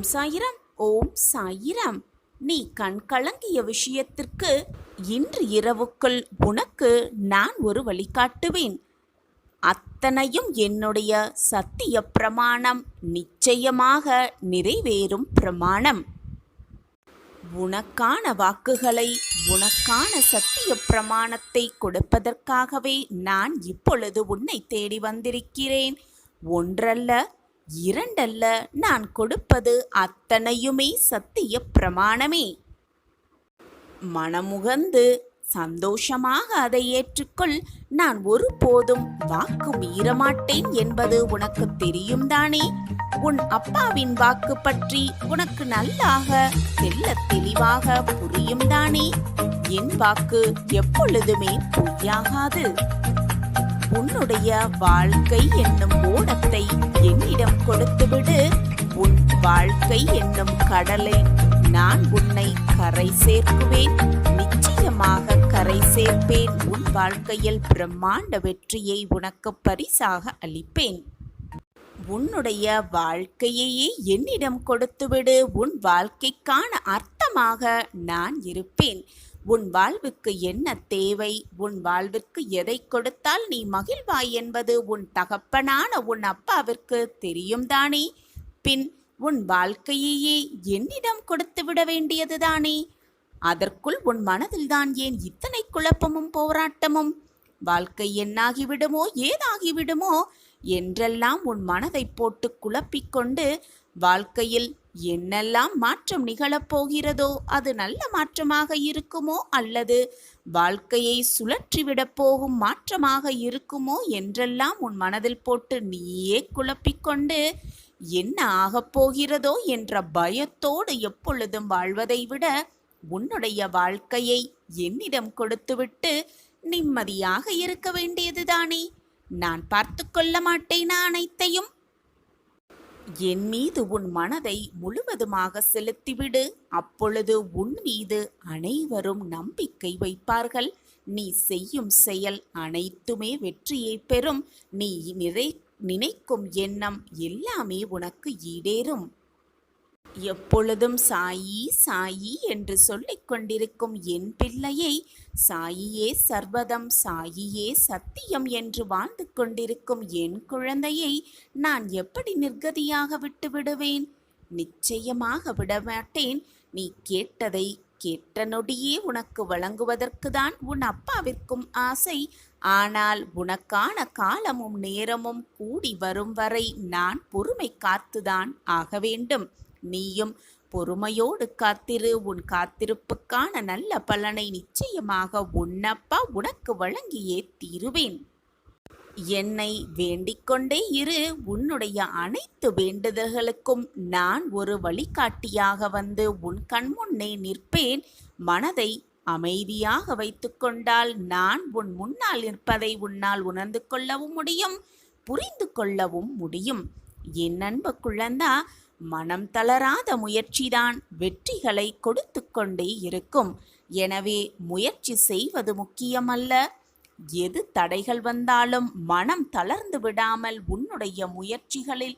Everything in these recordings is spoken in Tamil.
சாயிரம். ஓம் சாயிரம். நீ கண் கலங்கிய விஷயத்திற்கு இன்று இரவுக்குள் உனக்கு நான் ஒரு வழிகாட்டுவேன். அத்தனையும் என்னுடைய சத்திய பிரமாணம், நிச்சயமாக நிறைவேறும் பிரமாணம். உனக்கான வாக்குகளை, உனக்கான சத்திய பிரமாணத்தை கொடுப்பதற்காகவே நான் இப்பொழுது உன்னை தேடி வந்திருக்கிறேன். ஒன்றல்ல, இரண்டல்ல, நான் கொடுப்பது அத்தனையுமே சத்திய பிரமாணமே. மனமுகந்து சந்தோஷமாக அதை ஏற்றுக்கொள். நான் ஒருபோதும் வாக்கு மீறமாட்டேன் என்பது உனக்கு தெரியும் தானே? உன் அப்பாவின் வாக்கு பற்றி உனக்கு நல்லாக தெள்ளத் தெளிவாக புரியும் தானே? என் வாக்கு எப்பொழுதுமே பொய்யாகாது. உன்னுடைய வாழ்க்கை என்னும் ஓடத்தை என்னிடம் கொடுத்துவிடு. உன் வாழ்க்கை என்னும் கடலை நான் உன்னை கரை சேர்க்குவேன். நிச்சயமாக கரை சேர்ப்பேன். உன் வாழ்க்கையில் பிரம்மாண்ட வெற்றியை உனக்கு பரிசாக அளிப்பேன். உன்னுடைய வாழ்க்கையையே என்னிடம் கொடுத்துவிடு. உன் வாழ்க்கைக்கான அர்த்தமாக நான் இருப்பேன். உன் வாழ்வுக்கு என்ன தேவை, உன் வாழ்விற்கு எதை கொடுத்தால் நீ மகிழ்வாய் என்பது உன் தகப்பனான உன் அப்பாவிற்கு தெரியும் தானே? பின் உன் வாழ்க்கையையே என்னிடம் கொடுத்து விட வேண்டியதுதானே? அதற்குள் உன் மனதில்தான் ஏன் இத்தனை குழப்பமும் போராட்டமும்? வாழ்க்கை என்னாகிவிடுமோ, ஏதாகிவிடுமோ என்றெல்லாம் உன் மனதை போட்டு குழப்பிக்கொண்டு வாழ்க்கையில் என்னெல்லாம் மாற்றம் நிகழப்போகிறதோ அது நல்ல மாற்றமாக இருக்குமோ அல்லது வாழ்க்கையை சுழற்றிவிடப் போகும் மாற்றமாக இருக்குமோ என்றெல்லாம் உன் மனதில் போட்டு நீயே குழப்பிக்கொண்டு என்ன ஆகப் போகிறதோ என்ற பயத்தோடு எப்பொழுதும் வாழ்வதை விட உன்னுடைய வாழ்க்கையை என்னிடம் கொடுத்துவிட்டு நிம்மதியாக இருக்க வேண்டியதுதானே? நான் பார்த்து கொள்ள மாட்டேனா அனைத்தையும்? என் மீது உன் மனதை முழுவதுமாக செலுத்திவிடு. அப்பொழுது உன் மீது அனைவரும் நம்பிக்கை வைப்பார்கள். நீ செய்யும் செயல் அனைத்துமே வெற்றியை பெறும். நீ நினைக்கும் எண்ணம் எல்லாமே உனக்கு ஈடேறும். எப்பொழுதும் சாயி சாயி என்று சொல்லிக் கொண்டிருக்கும் என் பிள்ளையை, சாயியே சர்வதம், சாயியே சத்தியம் என்று வாழ்ந்து கொண்டிருக்கும் என் குழந்தையை நான் எப்படி நிர்கதியாக விட்டு விடுவேன்? நிச்சயமாக விடமாட்டேன். நீ கேட்டதை கேட்ட நொடியே உனக்கு வழங்குவதற்கு தான் உன் அப்பாவிற்கும் ஆசை. ஆனால் உனக்கான காலமும் நேரமும் கூடி வரும் வரை நான் பொறுமை காத்துதான் ஆக வேண்டும். நீயும் பொறுமையோடு காத்திரு. உன் காத்திருப்புக்கான நல்ல பலனை நிச்சயமாக உன்னப்பா உனக்கு வழங்கியே தீருவேன். என்னை வேண்டிக்கொண்டே இரு. உன்னுடைய அனைத்து வேண்டுதல்களுக்கும் நான் ஒரு வழிகாட்டியாக வந்து உன் கண்முன்னே நிற்பேன். மனதை அமைதியாக வைத்து கொண்டால் நான் உன் முன்னால் நிற்பதை உன்னால் உணர்ந்து கொள்ளவும் முடியும், புரிந்து கொள்ளவும் முடியும். என் அன்பு குழந்தா, மனம் தளராத முயற்சிதான் வெற்றிகளை கொடுத்து கொண்டே இருக்கும். எனவே முயற்சி செய்வது முக்கியமல்ல. எது தடைகள் வந்தாலும் மனம் தளர்ந்து விடாமல் உன்னுடைய முயற்சிகளில்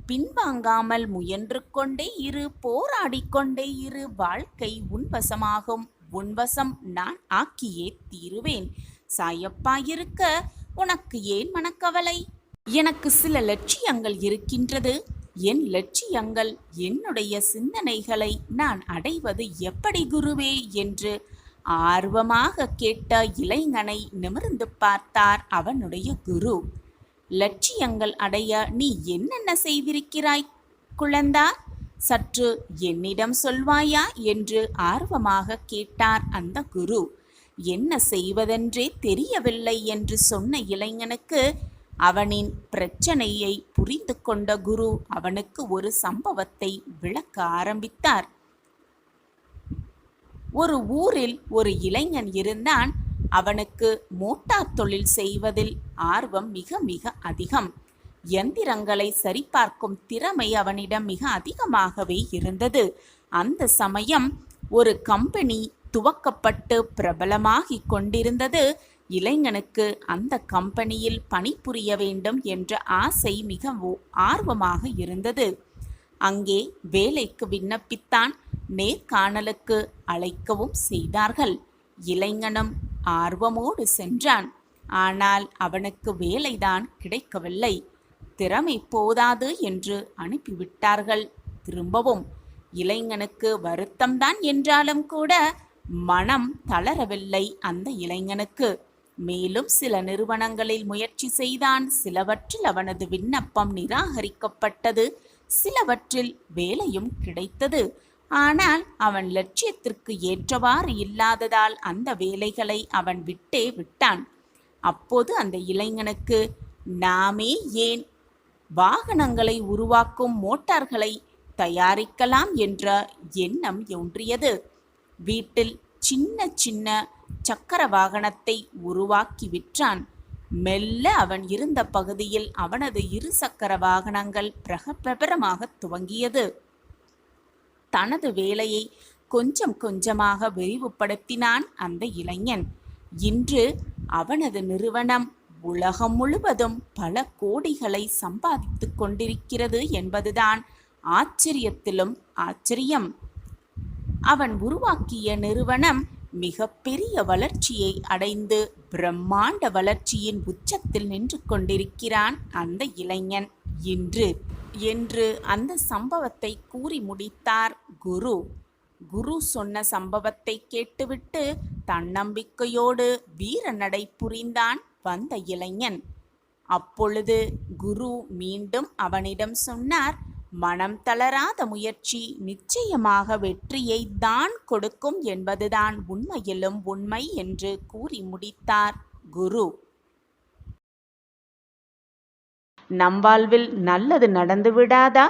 பின்வாங்காமல் முயன்று கொண்டே இரு, போராடிக்கொண்டே இரு. வாழ்க்கை உன்வசமாகும். உன்வசம் நான் ஆக்கியே தீருவேன். சாயப்பா இருக்க உனக்கு ஏன் மனக்கவலை? எனக்கு சில லட்சியங்கள் இருக்கின்றது. என் லட்சியங்கள், என்னுடைய சிந்தனைகளை நான் அடைவது எப்படி குருவே என்று ஆர்வமாக கேட்ட இளைஞனை நிமிர்ந்து பார்த்தார் அவனுடைய குரு. லட்சியங்கள் அடைய நீ என்னென்ன செய்திருக்கிறாய் குழந்தா? சற்று என்னிடம் சொல்வாயா என்று ஆர்வமாக கேட்டார் அந்த குரு. என்ன செய்வதென்றே தெரியவில்லை என்று சொன்ன இளைஞனுக்கு அவனின் பிரச்சனையை புரிந்து கொண்ட குரு அவனுக்கு ஒரு சம்பவத்தை விளக்க ஆரம்பித்தார். ஒரு ஊரில் ஒரு இளைஞன் இருந்தான். அவனுக்கு மோட்டார் தொழில் செய்வதில் ஆர்வம் மிக மிக அதிகம். எந்திரங்களை சரிபார்க்கும் திறமை அவனிடம் மிக அதிகமாகவே இருந்தது. அந்த சமயம் ஒரு கம்பெனி துவக்கப்பட்டு பிரபலமாகிக் கொண்டிருந்தது. இளைஞனுக்கு அந்த கம்பெனியில் பணிபுரிய வேண்டும் என்ற ஆசை மிக ஆர்வமாக இருந்தது. அங்கே வேலைக்கு விண்ணப்பித்தான். நேர்காணலுக்கு அழைக்கவும் செய்தார்கள். இளைஞனும் ஆர்வமோடு சென்றான். ஆனால் அவனுக்கு வேலைதான் கிடைக்கவில்லை. திறமை போதாது என்று அனுப்பிவிட்டார்கள். திரும்பவும் இளைஞனுக்கு வருத்தம்தான் என்றாலும் கூட மனம் தளரவில்லை அந்த இளைஞனுக்கு. மேலும் சில நிறுவனங்களில் முயற்சி செய்தான். சிலவற்றில் அவனது விண்ணப்பம் நிராகரிக்கப்பட்டது. சிலவற்றில் வேலையும் கிடைத்தது. ஆனால் அவன் லட்சியத்திற்கு ஏற்றவாறு இல்லாததால் அந்த வேலைகளை அவன் விட்டே விட்டான். அப்போது அந்த இளைஞனுக்கு நாமே ஏன் வாகனங்களை உருவாக்கும் மோட்டார்களை தயாரிக்கலாம் என்ற எண்ணம் தோன்றியது. வீட்டில் சின்ன சின்ன சக்கர வாகனத்தை உருவாக்கி விற்றான். மெல்ல அவன் இருந்த பகுதியில் அவனது 2 சக்கர வாகனங்கள் பிரபலமாக துவங்கியது. தனது வேலையை கொஞ்சம் கொஞ்சமாக விரிவுபடுத்தினான் அந்த இளைஞன். இன்று அவனது நிறுவனம் உலகம் முழுவதும் பல கோடிகளை சம்பாதித்து கொண்டிருக்கிறது என்பதுதான் ஆச்சரியத்திலும் ஆச்சரியம். அவன் உருவாக்கிய நிறுவனம் மிகப்பெரிய வளர்ச்சியை அடைந்து பிரம்மாண்ட வளர்ச்சியின் உச்சத்தில் நின்று கொண்டிருக்கிறான் அந்த இளைஞன் இன்று என்று அந்த சம்பவத்தை கூறி முடித்தார் குரு. குரு சொன்ன சம்பவத்தை கேட்டுவிட்டு தன்னம்பிக்கையோடு வீர நடை புரிந்தான் வந்த இளைஞன். அப்பொழுது குரு மீண்டும் அவனிடம் சொன்னார், மனம் தளராத முயற்சி நிச்சயமாக வெற்றியை தான் கொடுக்கும் என்பதுதான் உண்மையிலும் உண்மை என்று கூறி முடித்தார் குரு. நம் வாழ்வில் நல்லது நடந்து விடாதா?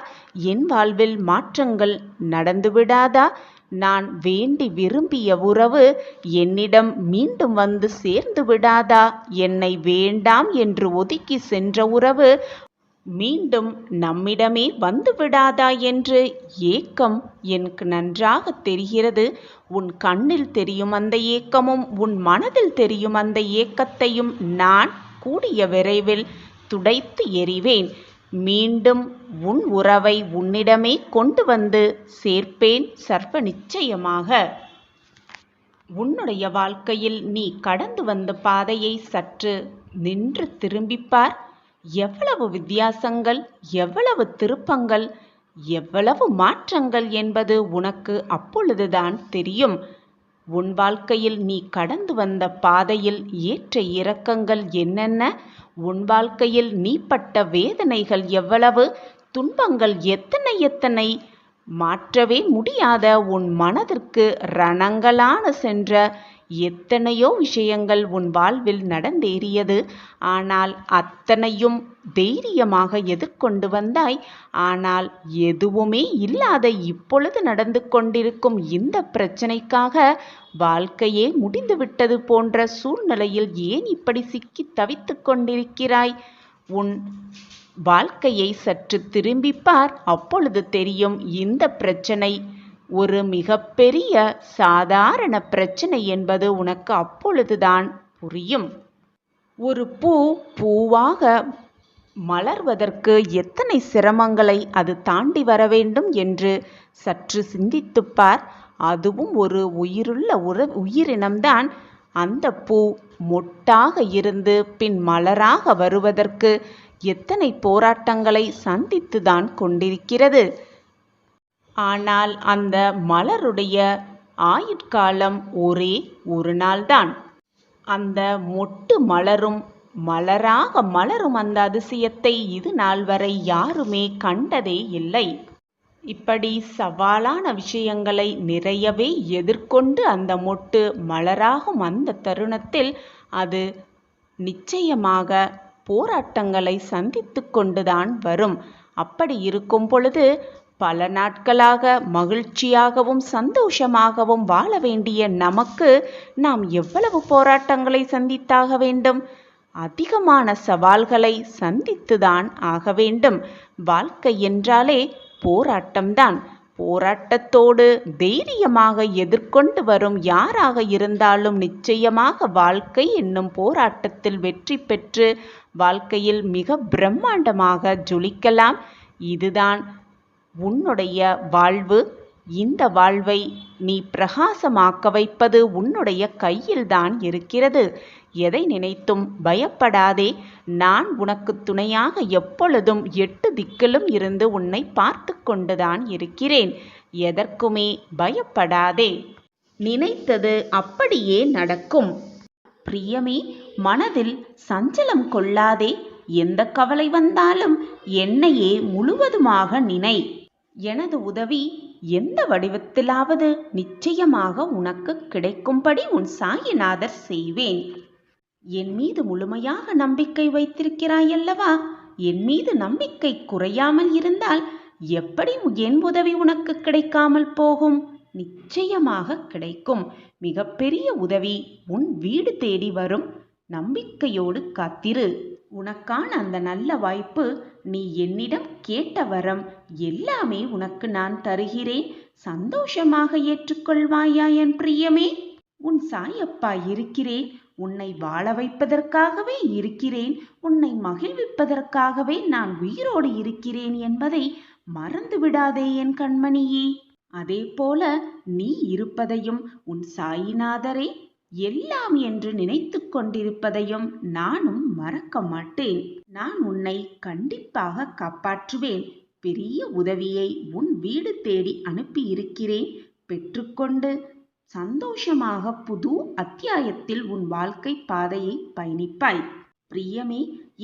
என் வாழ்வில் மாற்றங்கள் நடந்து விடாதா? நான் வேண்டி விரும்பிய உறவு என்னிடம் மீண்டும் வந்து சேர்ந்து விடாதா? என்னை வேண்டாம் என்று ஒதுக்கி சென்ற உறவு மீண்டும் நம்மிடமே வந்து விடாதா என்று ஏக்கம் எனக்கு நன்றாக தெரிகிறது. உன் கண்ணில் தெரியும் அந்த ஏக்கமும் உன் மனதில் தெரியும் அந்த ஏக்கத்தையும் நான் கூடிய விரைவில் துடைத்து எறிவேன். மீண்டும் உன் உறவை உன்னிடமே கொண்டு வந்து சேர்ப்பேன் சர்வ நிச்சயமாக. உன்னுடைய வாழ்க்கையில் நீ கடந்து வந்த பாதையை சற்று நின்று திரும்பிப்பார். எவ்வளவு வித்தியாசங்கள், எவ்வளவு திருப்பங்கள், எவ்வளவு மாற்றங்கள் என்பது உனக்கு அப்பொழுதுதான் தெரியும். உன் வாழ்க்கையில் நீ கடந்து வந்த பாதையில் ஏற்ற இறக்கங்கள் என்னென்ன, உன் வாழ்க்கையில் நீ பட்ட வேதனைகள் எவ்வளவு, துன்பங்கள் எத்தனை எத்தனை, மாற்றவே முடியாத உன் மனதிற்கு ரணங்களான சென்ற எத்தனையோ விஷயங்கள் உன் வாழ்வில் நடந்தேறியது. ஆனால் அத்தனையும் தைரியமாக எதிர்கொண்டு வந்தாய். ஆனால் எதுவுமே இல்லாத இப்பொழுது நடந்து கொண்டிருக்கும் இந்த பிரச்சனைக்காக வாழ்க்கையே முடிந்துவிட்டது போன்ற சூழ்நிலையில் ஏன் இப்படி சிக்கி தவித்து கொண்டிருக்கிறாய்? உன் வாழ்க்கையை சற்று திரும்பிப்பார். அப்பொழுது தெரியும் இந்த பிரச்சனை ஒரு மிகப்பெரிய சாதாரண பிரச்சனை என்பது உனக்கு அப்பொழுதுதான் புரியும். ஒரு பூ பூவாக மலர்வதற்கு எத்தனை சிரமங்களை அது தாண்டி வர வேண்டும் என்று சற்று சிந்தித்துப்பார். அதுவும் ஒரு உயிருள்ள உயிரினம்தான். அந்த பூ மொட்டாக இருந்து பின் மலராக வருவதற்கு எத்தனை போராட்டங்களை சந்தித்துதான் கொண்டிருக்கிறது. ஆனால் அந்த மலருடைய ஆயுட்காலம் ஒரே ஒரு நாள்தான். அந்த மொட்டு மலராக மலரும் அந்த அதிசயத்தை இது நாள் வரை யாருமே கண்டதே இல்லை. இப்படி சவாலான விஷயங்களை நிறையவே எதிர்கொண்டு அந்த மொட்டு மலராகும் அந்த தருணத்தில் அது நிச்சயமாக போராட்டங்களை சந்தித்து கொண்டுதான் வரும். அப்படி இருக்கும் பொழுது பல நாட்களாக மகிழ்ச்சியாகவும் சந்தோஷமாகவும் வாழ வேண்டிய நமக்கு நாம் எவ்வளவு போராட்டங்களை சந்தித்தாக வேண்டும்? அதிகமான சவால்களை சந்தித்துதான் ஆக வேண்டும். வாழ்க்கை என்றாலே போராட்டம்தான். போராட்டத்தோடு தைரியமாக எதிர்கொண்டு வரும் யாராக இருந்தாலும் நிச்சயமாக வாழ்க்கை என்னும் போராட்டத்தில் வெற்றி பெற்று வாழ்க்கையில் மிக பிரம்மாண்டமாக ஜொலிக்கலாம். இதுதான் உன்னுடைய வாழ்வு. இந்த வாழ்வை நீ பிரகாசமாக்க வைப்பது உன்னுடைய கையில்தான் இருக்கிறது. எதை நினைத்தும் பயப்படாதே. நான் உனக்கு துணையாக எப்பொழுதும் 8 திக்கிலும் இருந்து உன்னை பார்த்து கொண்டுதான் இருக்கிறேன். எதற்குமே பயப்படாதே. நினைத்தது அப்படியே நடக்கும். பிரியமே, மனதில் சஞ்சலம் கொள்ளாதே. எந்த கவலை வந்தாலும் என்னையே முழுவதுமாக நினை. எனது உதவி எந்த வடிவத்திலாவது நிச்சயமாக உனக்கு கிடைக்கும்படி உன் சாயிநாதர் செய்வேன். என் மீது முழுமையாக நம்பிக்கை வைத்திருக்கிறாயல்லவா? என் மீது நம்பிக்கை குறையாமல் இருந்தால் எப்படி என் உதவி உனக்கு கிடைக்காமல் போகும்? நிச்சயமாக கிடைக்கும். மிகப்பெரிய உதவி உன் வீடு தேடி வரும். நம்பிக்கையோடு காத்திரு. உனக்கான அந்த நல்ல வாய்ப்பு, நீ என்னிடம் கேட்ட வரம் எல்லாமே உனக்கு நான் தருகிறேன். சந்தோஷமாக ஏற்றுக்கொள்வாயா என் பிரியமே? உன் சாயப்பா இருக்கிறேன். உன்னை வாழ வைப்பதற்காகவே இருக்கிறேன். உன்னை மகிழ்விப்பதற்காகவே நான் உயிரோடு இருக்கிறேன் என்பதை மறந்து விடாதே என் கண்மணியே. அதே போல நீ இருப்பதையும் உன் சாயிநாதரே எல்லாம் என்று நினைத்து கொண்டிருப்பதையும் நானும் மறக்க மாட்டேன். நான் உன்னை கண்டிப்பாக காப்பாற்றுவேன். பெரிய உதவியை உன் வீடு தேடி அனுப்பி இருக்கிறேன். பெற்றுக்கொண்டு சந்தோஷமாக புது அத்தியாயத்தில் உன் வாழ்க்கை பாதையை பயணிப்பாய். பிரியமே,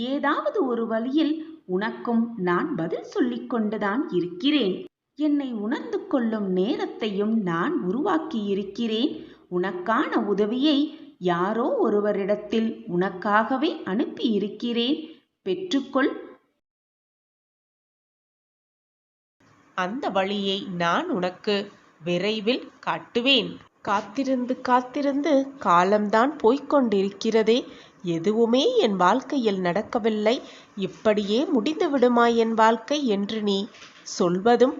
ஏதாவது ஒரு வழியில் உனக்கும் நான் பதில் சொல்லிக் கொண்டுதான் இருக்கிறேன். என்னை உணர்ந்து கொள்ளும் நேரத்தையும் நான் உருவாக்கியிருக்கிறேன். உனக்கான உதவியை யாரோ ஒருவரிடத்தில் உனக்காகவே அனுப்பியிருக்கிறேன். பெற்றுக்கொள். அந்த வழியை நான் உனக்கு விரைவில் காட்டுவேன். காத்திருந்து காத்திருந்து காலம்தான் போய்கொண்டிருக்கிறதே. எதுவுமே என் வாழ்க்கையில் நடக்கவில்லை. இப்படியே முடிந்து விடுமா என் வாழ்க்கை என்று நீ சொல்வதும்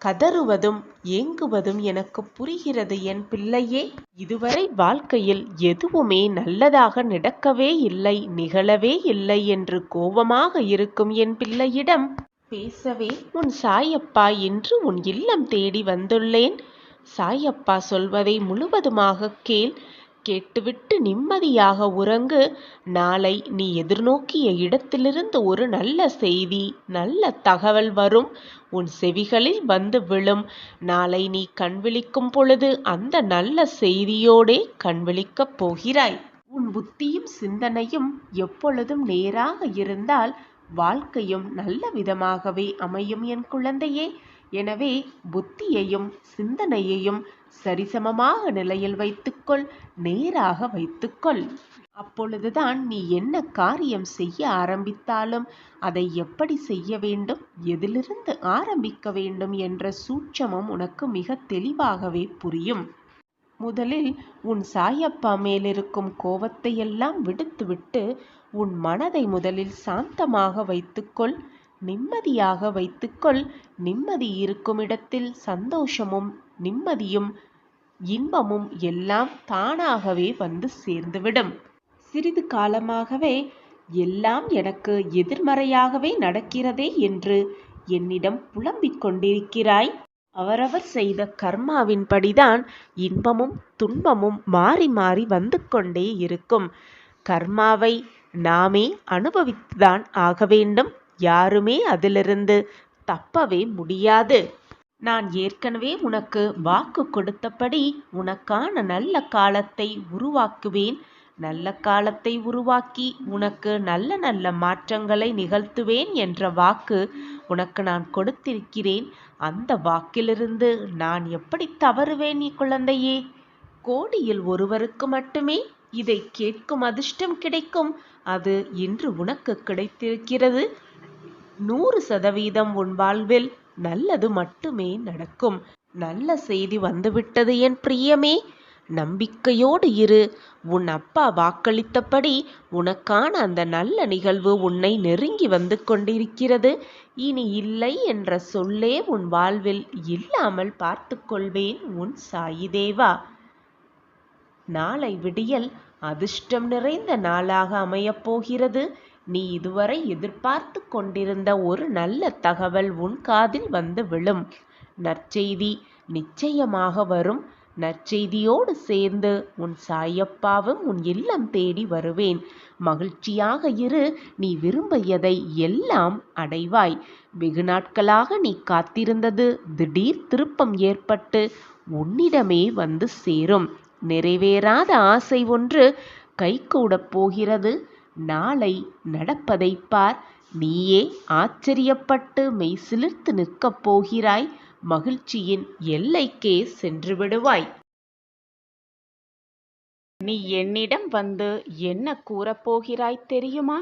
கதறுவதும் ஏங்குவதும் எனக்கு புரிகிறது என் பிள்ளையே. இதுவரை வாழ்க்கையில் எதுவுமே நல்லதாக நடக்கவே இல்லை, நிகழவே இல்லை என்று கோபமாக இருக்கும் என் பிள்ளையிடம் பேசவே உன் சாயப்பா இன்று உன் இல்லம் தேடி வந்துள்ளேன். சாயப்பா சொல்வதை முழுவதுமாக கேள். கேட்டுவிட்டு நிம்மதியாக உறங்கு. நாளை நீ எதிர்நோக்கிய இடத்திலிருந்து ஒரு நல்ல செய்தி, நல்ல தகவல் வரும். உன் செவிகளில் வந்து விழும். நாளை நீ கண்விழிக்கும் பொழுது அந்த நல்ல செய்தியோடே கண்விழிக்கப் போகிறாய். உன் புத்தியும் சிந்தனையும் எப்பொழுதும் நேராக இருந்தால் வாழ்க்கையும் நல்ல விதமாகவே அமையும் என் குழந்தையே. எனவே புத்தியையும் சிந்தனையையும் சரிசமமாக நிலையில் வைத்துக்கொள், நேராக வைத்துக்கொள். அப்பொழுதுதான் நீ என்ன காரியம் செய்ய ஆரம்பித்தாலும் அதை எப்படி செய்ய வேண்டும், எதிலிருந்து ஆரம்பிக்க வேண்டும் என்ற சூட்சமம் உனக்கு மிக தெளிவாகவே புரியும். முதலில் உன் சாயப்பா மேலிருக்கும் கோபத்தை எல்லாம் விடுத்துவிட்டு உன் மனதை முதலில் சாந்தமாக வைத்துக்கொள், நிம்மதியாக வைத்துக்கொள். நிம்மதி இருக்கும் இடத்தில் சந்தோஷமும் நிம்மதியும் இன்பமும் எல்லாம் தானாகவே வந்து சேர்ந்துவிடும். சிறிது காலமாகவே எல்லாம் எனக்கு எதிர்மறையாகவே நடக்கிறதே என்று என்னிடம் புலம்பிக் கொண்டிருக்கிறாய். அவரவர் செய்த கர்மாவின்படிதான் இன்பமும் துன்பமும் மாறி மாறி வந்து கொண்டே இருக்கும். கர்மாவை நாமே அனுபவித்துதான் ஆக வேண்டும். யாருமே அதிலிருந்து தப்பவே முடியாது. நான் ஏற்கனவே உனக்கு வாக்கு கொடுத்தபடி உனக்கான நல்ல காலத்தை உருவாக்குவேன். நல்ல காலத்தை உருவாக்கி உனக்கு நல்ல நல்ல மாற்றங்களை நிகழ்த்துவேன் என்ற வாக்கு உனக்கு நான் கொடுத்திருக்கிறேன். அந்த வாக்கிலிருந்து நான் எப்படி தவறுவேன் நீ குழந்தையே? கோடியில் ஒருவருக்கு மட்டுமே இதை கேட்கும் அதிர்ஷ்டம் கிடைக்கும். அது இன்று உனக்கு கிடைத்திருக்கிறது. 100% உன் வாழ்வில் நல்லது மட்டுமே நடக்கும். நல்ல செய்தி வந்துவிட்டது என் பிரியமே. நம்பிக்கையோடு இரு. உன் அப்பா வாக்களித்தபடி உனக்கான அந்த நல்ல நிகழ்வு உன்னை நெருங்கி வந்து கொண்டிருக்கிறது. இனி இல்லை என்ற சொல்லே உன் வாழ்வில் இல்லாமல் பார்த்து கொள்வேன் உன் சாயி தேவா. நாளை விடியல் அதிர்ஷ்டம் நிறைந்த நாளாக அமையப் போகிறது. நீ இதுவரை எதிர்பார்த்து கொண்டிருந்த ஒரு நல்ல தகவல் உன் காதில் வந்து விழும். நற்செய்தி நிச்சயமாக வரும். நற்செய்தியோடு சேர்ந்து உன் சாயப்பாவும் உன் இல்லம் தேடி வருவேன். மகிழ்ச்சியாக இரு. நீ விரும்பியதை எல்லாம் அடைவாய். வெகு நாட்களாக நீ காத்திருந்தது திடீர் திருப்பம் ஏற்பட்டு உன்னிடமே வந்து சேரும். நிறைவேறாத ஆசை ஒன்று கைகூடப் போகிறது. நாளை நடப்பதைப் பார். நீயே ஆச்சரியப்பட்டு மெய்சிலிர்த்து நிற்கப் போகிறாய். மகிழ்ச்சியின் எல்லைக்கே சென்று விடுவாய். நீ என்னிடம் வந்து என்ன கூறப்போகிறாய் தெரியுமா?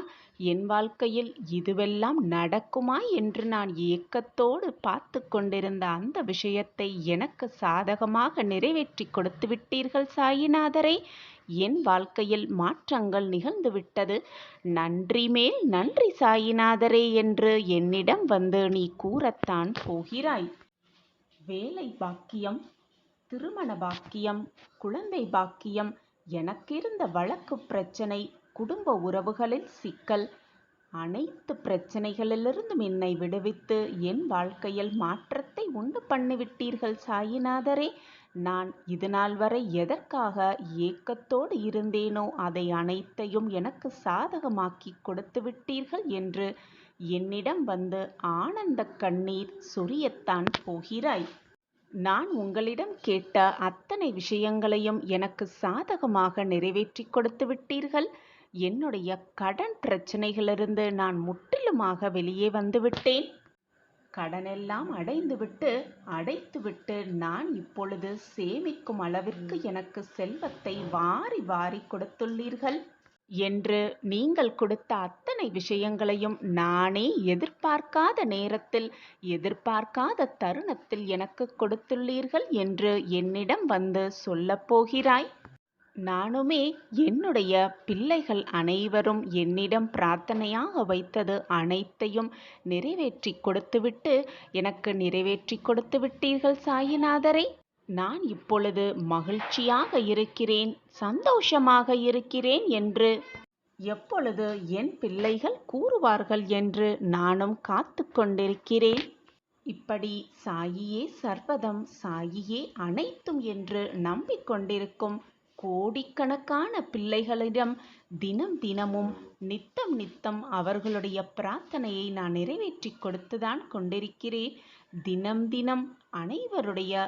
என் வாழ்க்கையில் இதுவெல்லாம் நடக்குமா என்று நான் ஏக்கத்தோடு பார்த்து கொண்டிருந்த அந்த விஷயத்தை எனக்கு சாதகமாக நிறைவேற்றி கொடுத்து விட்டீர்கள் சாயிநாதரே. என் வாழ்க்கையில் மாற்றங்கள் நிகழ்ந்துவிட்டது. நன்றி மேல் நன்றி சாயிநாதரே என்று என்னிடம் வந்து நீ கூறத்தான் போகிறாய். வேலை பாக்கியம், திருமண பாக்கியம், குழந்தை பாக்கியம், எனக்கிருந்த வழக்கு பிரச்சனை, குடும்ப உறவுகளில் சிக்கல், அனைத்து பிரச்சனைகளிலிருந்தும் என்னை விடுவித்து என் வாழ்க்கையில் மாற்றத்தை உண்டு பண்ணிவிட்டீர்கள் சாயிநாதரே. நான் இதுநாள் வரை எதற்காக ஏக்கத்தோடு இருந்தேனோ அதை அனைத்தையும் எனக்கு சாதகமாக்கி கொடுத்து விட்டீர்கள் என்று என்னிடம் வந்து ஆனந்த கண்ணீர் சொரியத்தான் போகிறாய். நான் உங்களிடம் கேட்ட அத்தனை விஷயங்களையும் எனக்கு சாதகமாக நிறைவேற்றி கொடுத்து விட்டீர்கள். என்னுடைய கடன் பிரச்சனைகளிலிருந்து நான் முற்றிலுமாக வெளியே வந்துவிட்டேன். கடனெல்லாம் அடைத்துவிட்டு நான் இப்பொழுது சேமிக்கும் அளவிற்கு எனக்கு செல்வத்தை வாரி வாரி கொடுத்துள்ளீர்கள் என்று நீங்கள் கொடுத்த அத்தனை விஷயங்களையும் நானே எதிர்பார்க்காத நேரத்தில், எதிர்பார்க்காத தருணத்தில் எனக்கு கொடுத்துள்ளீர்கள் என்று என்னிடம் வந்து சொல்லப்போகிறாய். நானுமே என்னுடைய பிள்ளைகள் அனைவரும் என்னிடம் பிரார்த்தனையாக வைத்தது அனைத்தையும் நிறைவேற்றி கொடுத்துவிட்டு எனக்கு நிறைவேற்றி கொடுத்து விட்டீர்கள் சாயிநாதரே. நான் இப்பொழுது மகிழ்ச்சியாக இருக்கிறேன், சந்தோஷமாக இருக்கிறேன் என்று எப்பொழுது என் பிள்ளைகள் கூறுவார்கள் என்று நானும் காத்து கொண்டிருக்கிறேன். இப்படி சாயியே சர்வதம், சாயியே அனைத்தும் என்று நம்பிக்கொண்டிருக்கும் கோடிக்கணக்கான பிள்ளைகளிடம் தினம் தினமும் நித்தம் நித்தம் அவர்களுடைய பிரார்த்தனையை நான் நிறைவேற்றி கொடுத்துதான் கொண்டிருக்கிறேன். தினம் தினம் அனைவருடைய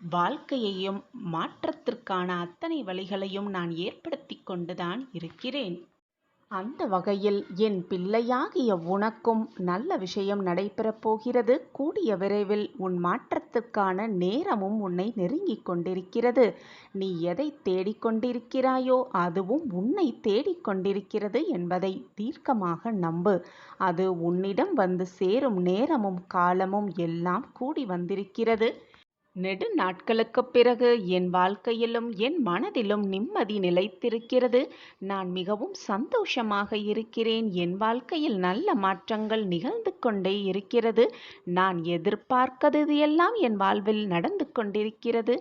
வாழ்க்கையையும் மாற்றத்திற்கான அத்தனை வழிகளையும் நான் ஏற்படுத்தி கொண்டுதான் இருக்கிறேன். அந்த வகையில் என் பிள்ளையாகிய உனக்கும் நல்ல விஷயம் நடைபெறப் போகிறது. கூடிய விரைவில் உன் மாற்றத்துக்கான நேரமும் உன்னை நெருங்கிக் கொண்டிருக்கிறது. நீ எதை தேடிக்கொண்டிருக்கிறாயோ அதுவும் உன்னை தேடிக்கொண்டிருக்கிறது என்பதை தீர்க்கமாக நம்பு. அது உன்னிடம் வந்து சேரும் நேரமும் காலமும் எல்லாம் கூடி வந்திருக்கிறது. நெடு நாட்களுக்குப் பிறகு என் வாழ்க்கையிலும் என் மனதிலும் நிம்மதி நிலைத்திருக்கிறது. நான் மிகவும் சந்தோஷமாக இருக்கிறேன். என் வாழ்க்கையில் நல்ல மாற்றங்கள் நிகழ்ந்து கொண்டே இருக்கிறது. நான் எதிர்பார்க்கிறது எல்லாம் என் வாழ்வில் நடந்து கொண்டிருக்கிறது.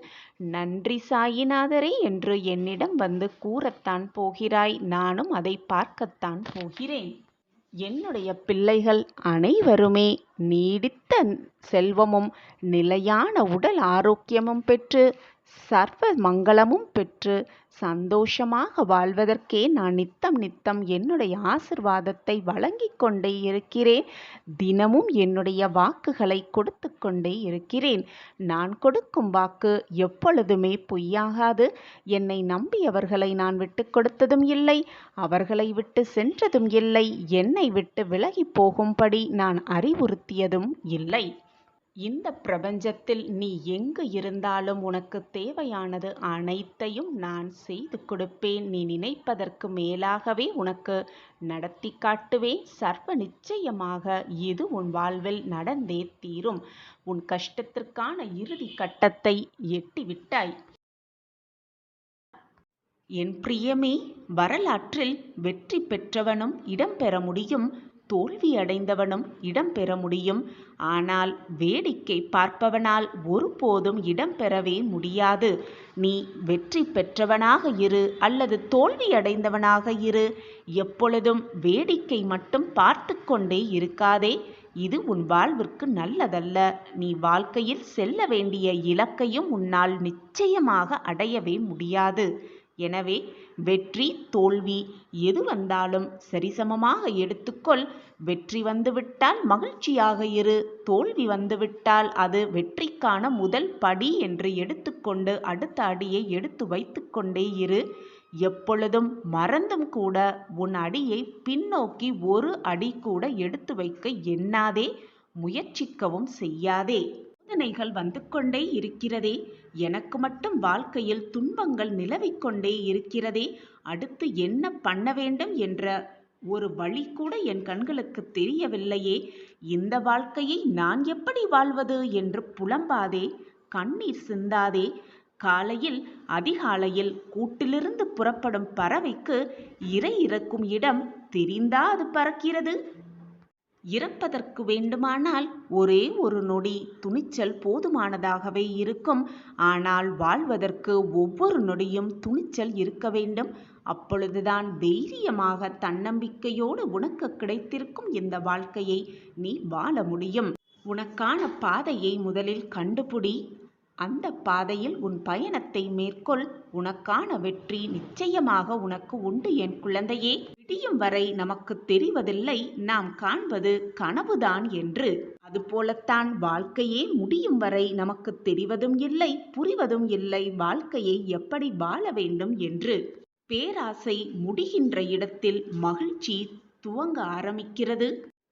நன்றி சாயிநாதரே என்று என்னிடம் வந்து கூறத்தான் போகிறாய். நானும் அதை பார்க்கத்தான் போகிறேன். என்னுடைய பிள்ளைகள் அனைவருமே நீடித்த செல்வமும் நிலையான உடல் ஆரோக்கியமும் பெற்று சர்வ மங்களமும் பெற்று சந்தோஷமாக வாழ்வதற்கே நான் நித்தம் நித்தம் என்னுடைய ஆசிர்வாதத்தை வழங்கி கொண்டே இருக்கிறேன். தினமும் என்னுடைய வாக்குகளை கொடுத்து கொண்டே இருக்கிறேன். நான் கொடுக்கும் வாக்கு எப்பொழுதுமே பொய்யாகாது. என்னை நம்பியவர்களை நான் விட்டு கொடுத்ததும் இல்லை, அவர்களை விட்டு சென்றதும் இல்லை, என்னை விட்டு விலகி போகும்படி நான் அறிவுறுத்தியதும் இல்லை. இந்த பிரபஞ்சத்தில் நீ எங்கு இருந்தாலும் உனக்கு தேவையானது அனைத்தையும் நான் செய்து கொடுப்பேன். நீ நினைப்பதற்கு மேலாகவே உனக்கு நடத்தி காட்டுவேன். சர்வ நிச்சயமாக இது உன் வாழ்வில் நடந்தே தீரும். உன் கஷ்டத்திற்கான இறுதி கட்டத்தை எட்டிவிட்டாய். என் பிரியமே, வரலாற்றில் வெற்றி பெற்றவனும் இடம்பெற முடியும், தோல்வி அடைந்தவனும் இடம் பெற முடியும். ஆனால் வேடிக்கை பார்ப்பவனால் ஒருபோதும் இடம் பெறவே முடியாது. நீ வெற்றி பெற்றவனாக இரு அல்லது தோல்வி அடைந்தவனாக இரு, எப்பொழுதும் வேடிக்கை மட்டும் பார்த்து கொண்டே இருக்காதே. இது உன் வாழ்விற்கு நல்லதல்ல. நீ வாழ்க்கையில் செல்ல வேண்டிய இலக்கையும் உன்னால் நிச்சயமாக அடையவே முடியாது. எனவே வெற்றி தோல்வி எது வந்தாலும் சரிசமமாக எடுத்துக்கொள். வெற்றி வந்துவிட்டால் மகிழ்ச்சியாக இரு, தோல்வி வந்துவிட்டால் அது வெற்றிக்கான முதல் படி என்று எடுத்துக்கொண்டு அடுத்த அடியை எடுத்து வைத்து கொண்டே இரு. எப்பொழுதும் மறந்தும் கூட உன் அடியை பின்னோக்கி ஒரு அடி கூட எடுத்து வைக்க எண்ணாதே, முயற்சிக்கவும் செய்யாதே. சோதனைகள் வந்து கொண்டே இருக்கிறதே, எனக்கு மட்டும் வாழ்க்கையில் துன்பங்கள் நிலவிக்கொண்டே இருக்கிறதே, அடுத்து என்ன பண்ண வேண்டும் என்ற ஒரு வழி கூட என் கண்களுக்கு தெரியவில்லையே, இந்த வாழ்க்கையை நான் எப்படி வாழ்வது என்று புலம்பாதே, கண்ணீர் சிந்தாதே. காலையில் அதிகாலையில் கூட்டிலிருந்து புறப்படும் பறவைக்கு இரை இறக்கும் இடம் தெரிந்தா அது பறக்கிறது? இறப்பதற்கு வேண்டுமானால் ஒரே ஒரு நொடி துணிச்சல் போதுமானதாகவே இருக்கும். ஆனால் வாழ்வதற்கு ஒவ்வொரு நொடியும் துணிச்சல் இருக்க வேண்டும். அப்பொழுதுதான் தைரியமாக தன்னம்பிக்கையோடு உனக்கு கிடைத்திருக்கும் இந்த வாழ்க்கையை நீ வாழ முடியும். உனக்கான பாதையை முதலில் கண்டுபிடி. அந்த பாதையில் உன் பயணத்தை மேற்கொள். உனக்கான வெற்றி நிச்சயமாக உனக்கு உண்டு என் குழந்தையே. விடியும் வரை நமக்கு தெரிவதில்லை நாம் காண்பது கனவுதான் என்று. அதுபோலத்தான் வாழ்க்கையே முடியும் வரை நமக்கு தெரிவதும் இல்லை, புரிவதும் இல்லை வாழ்க்கையை எப்படி வாழ வேண்டும் என்று. பேராசை முடிகின்ற இடத்தில் மகிழ்ச்சி துவங்க ஆரம்பிக்கிறது.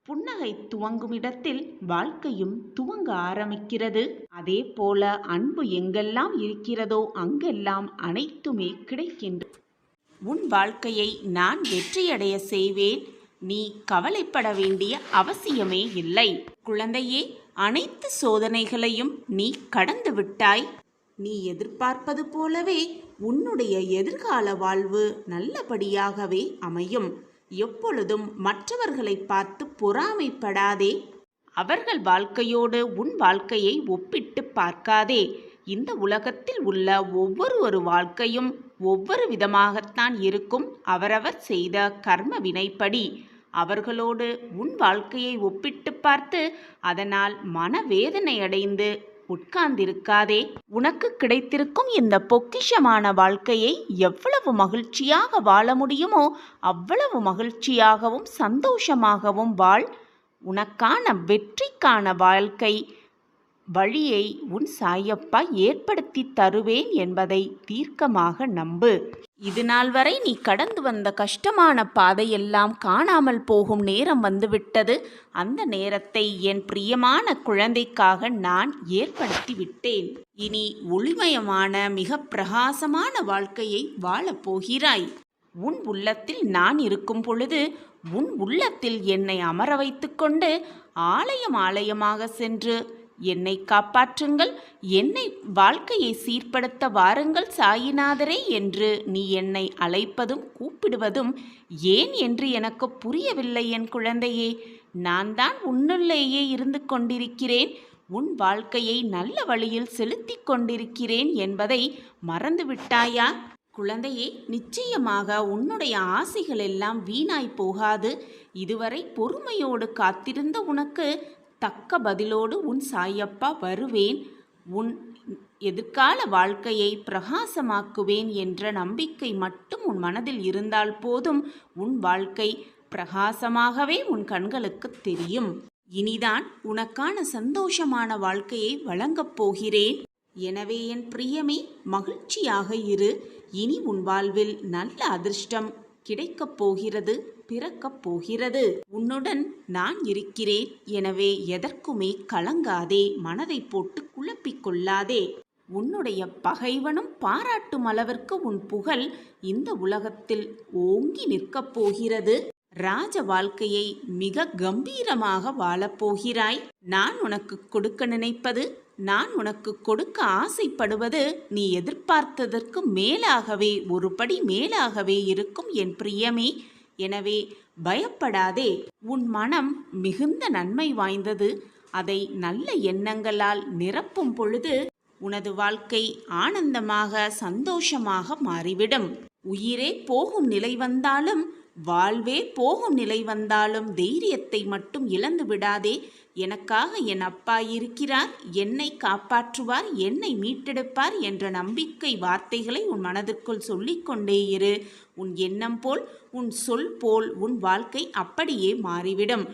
புன்னகை துவங்கும் இடத்தில் வாழ்க்கையும் துவங்க ஆரம்பிக்கிறது. அதே போல அன்பு எங்கெல்லாம் இருக்கிறதோ அங்கெல்லாம் அனைத்துமே கிடைக்கின்றது. உன் வாழ்க்கையை நான் வெற்றியடைய செய்வேன். நீ கவலைப்பட வேண்டிய அவசியமே இல்லை. குழந்தையே, அனைத்து சோதனைகளையும் நீ கடந்து விட்டாய். நீ எதிர்பார்ப்பது போலவே உன்னுடைய எதிர்கால வாழ்வு நல்லபடியாகவே அமையும். எப்பொழுதும் மற்றவர்களை பார்த்து பொறாமைப்படாதே. அவர்கள் வாழ்க்கையோடு உன் வாழ்க்கையை ஒப்பிட்டு பார்க்காதே. இந்த உலகத்தில் உள்ள ஒவ்வொரு வாழ்க்கையும் ஒவ்வொரு விதமாகத்தான் இருக்கும். அவரவர் செய்த கர்ம வினைப்படி அவர்களோடு உன் வாழ்க்கையை ஒப்பிட்டு பார்த்து அதனால் மனவேதனை அடைந்து உட்கார்ந்திருக்காதே. உனக்கு கிடைத்திருக்கும் இந்த பொக்கிஷமான வாழ்க்கையை எவ்வளவு மகிழ்ச்சியாக வாழ முடியுமோ அவ்வளவு மகிழ்ச்சியாகவும் சந்தோஷமாகவும் வாழ். உனக்கான வெற்றிக்கான வாழ்க்கை வழியை உன் சாயப்பா ஏற்படுத்தி தருவேன் என்பதை தீர்க்கமாக நம்பு. இது நாள் வரை நீ கடந்து வந்த கஷ்டமான பாதையெல்லாம் காணாமல் போகும் நேரம் வந்துவிட்டது. அந்த நேரத்தை என் பிரியமான குழந்தைக்காக நான் ஏற்படுத்தி விட்டேன். இனி ஒளிமயமான மிக பிரகாசமான வாழ்க்கையை வாழப்போகிறாய். உன் உள்ளத்தில் நான் இருக்கும் பொழுது உன் உள்ளத்தில் என்னை அமர வைத்து கொண்டு ஆலயம் ஆலயமாக சென்று என்னை காப்பாற்றுங்கள், என்னை வாழ்க்கையை சீர்படுத்த வாருங்கள் சாயிநாதரே என்று நீ என்னை அழைப்பதும் கூப்பிடுவதும் ஏன் என்று எனக்கு புரியவில்லை என் குழந்தையே. நான் தான் உன்னுள்ளேயே இருந்து கொண்டிருக்கிறேன். உன் வாழ்க்கையை நல்ல வழியில் செலுத்தி கொண்டிருக்கிறேன் என்பதை மறந்துவிட்டாயா? குழந்தையே, நிச்சயமாக உன்னுடைய ஆசைகள் எல்லாம் வீணாய் போகாது. இதுவரை பொறுமையோடு காத்திருந்த உனக்கு தக்க பதிலோடு உன் சாயப்பா வருவேன். உன் எதிர்கால வாழ்க்கையை பிரகாசமாக்குவேன் என்ற நம்பிக்கை மட்டும் உன் மனதில் இருந்தால் போதும். உன் வாழ்க்கை பிரகாசமாகவே உன் கண்களுக்கு தெரியும். இனிதான் உனக்கான சந்தோஷமான வாழ்க்கையை வழங்கப் போகிறேன். எனவே என் பிரியமே, மகிழ்ச்சியாக இரு. இனி உன் வாழ்வில் நல்ல அதிர்ஷ்டம் கிடைக்கப் போகிறது, பிறக்கப் போகிறது. உன்னுடன் நான் இருக்கிறேன். எனவே எதற்குமே கலங்காதே, மனதை போட்டு குழப்பிக் கொள்ளாதே. உன்னுடைய பகைவனும் பாராட்டும் அளவிற்கு உன் புகழ் இந்த உலகத்தில் ஓங்கி நிற்கப் போகிறது. ராஜ வாழ்க்கையை மிக கம்பீரமாக வாழப்போகிறாய். நான் உனக்கு கொடுக்க நினைப்பது, நான் உனக்கு கொடுக்க ஆசைப்படுவது நீ எதிர்பார்த்ததற்கு மேலாகவே, ஒரு படி மேலாகவே இருக்கும் என் பிரியமே. எனவே பயப்படாதே. உன் மனம் மிகுந்த நன்மை வாய்ந்தது. அதை நல்ல எண்ணங்களால் நிரப்பும் பொழுது உனது வாழ்க்கை ஆனந்தமாக சந்தோஷமாக மாறிவிடும். உயிரே போகும் நிலை வந்தாலும், வாழ்வே போகும் நிலை வந்தாலும் தைரியத்தை மட்டும் இழந்து விடாதே. எனக்காக என் அப்பா இருக்கிறார், என்னை காப்பாற்றுவார், என்னை மீட்டெடுப்பார் என்ற நம்பிக்கை வார்த்தைகளை உன் மனதிற்குள் சொல்லிக்கொண்டே இரு. உன் எண்ணம் போல், உன் சொல் போல் உன் வாழ்க்கை அப்படியே மாறிவிடும்.